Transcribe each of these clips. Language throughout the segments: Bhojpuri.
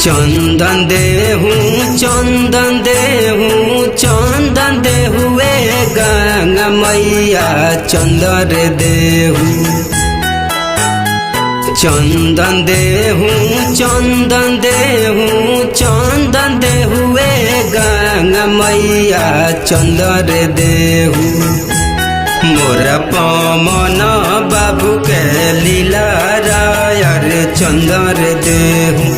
चंदन देहूँ चंदन देहूँ चंदन देहुए गंगा मैया चंदन देहूँ चंदन देहूँ चंदन देहूँ चंदन देहुए गंगा मैया चंदन देहूँ मोरा पमन बाबू के लीला रायर चंदन देहूँ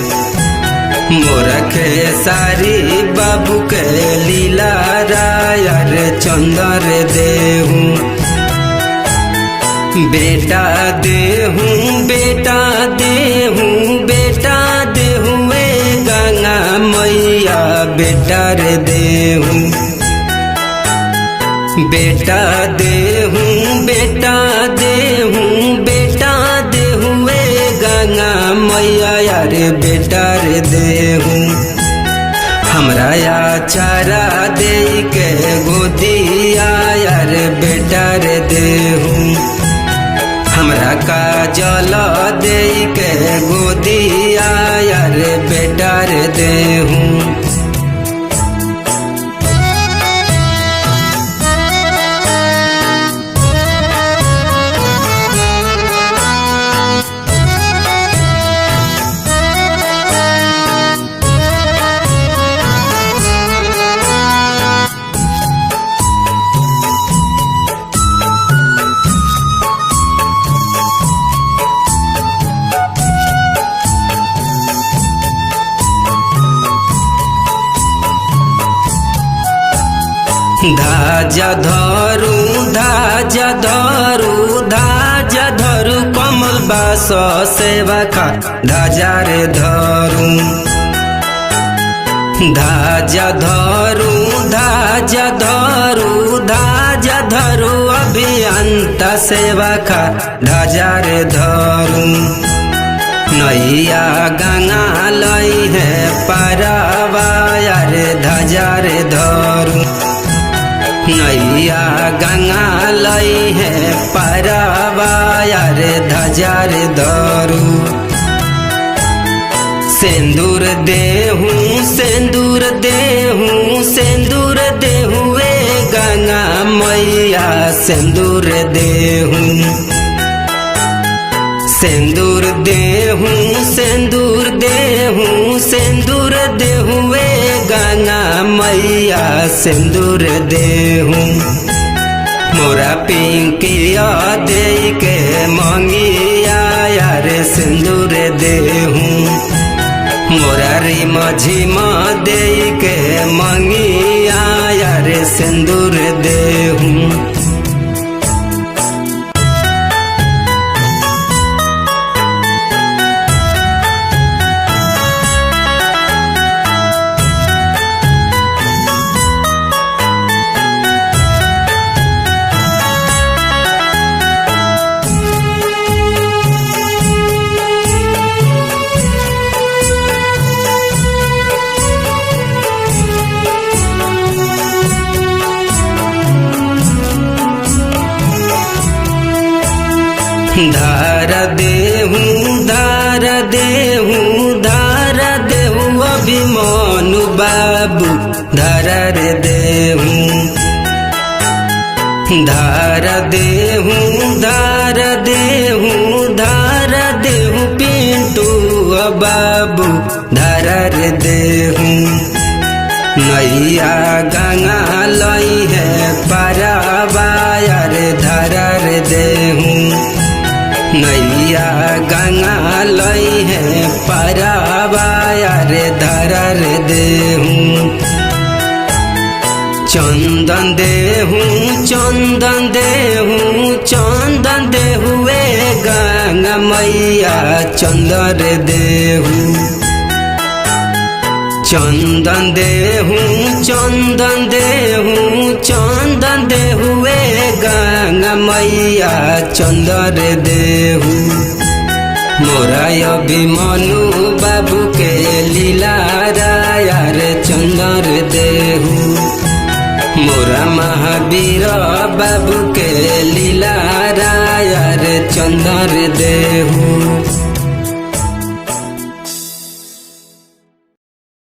मोरा खेसारी बाबू के लीला रायर चंदन देहूँ बेटा देहूँ बेटा देहूँ बेटा देहुए गंगा मैया बेटा रे देहूँ बेटा देहूँ बेटा देहूँ बेटा देहुए गंगा मैया यार बेटा रे देहूँ हमरा चारा दे के गोदिया यार बेटा रे देहूँ हमरा काजल दे के गोदिया यार बेटा रे देहूँ धाजा धरू धाजा धरू धाजा धरू कमल बास सेवा खा धाजा रे धरू धाजा धरू धाजा धरू धाजा धरू अभियंता सेवा खा धाजा रे धरू नैया गंगा लई है पारावा यार धाजा रे धरू नैया गंगा लई है पारावा यार ध्वजा रे धरू सिंदूर देहूँ सिंदूर देहूँ सिंदूर देहुए गंगा मैया सिंदूर देहूँ सिंदूर देहूँ सिंदूर देहूँ सिंदूर देहुए गंगा मैया सिंदूर देहूँ मोरा पिंकिया दे के मंगिया यार सिंदूर देहूँ मोरा रिम झिम दे के मंगिया यार सिंदूर देहूँ धार देहूँ धार देहूँ धार देहूँ अभिमानु बाबू धार रे देहूँ धार देहूँ धार देहूँ धार देहूँ पिंटू बाबू धार रे देहूँ नैया गंगा लई है पारावा यार धार रे देहूँ नैया गंगा लई है पारावा यार धार देहूँ चंदन देहूँ चंदन देहूँ चंदन देहुए गंगा मैया चंदन देहूँ चंदन देहूँ चंदन देहूँ चंदन देहुए गंगा मैया चंदन देहूँ मोरा अभिमनु बाबू के लीला रायर चंदन देहूँ मोरा महावीर बाबू के लीला रायर चंदन देहूँ।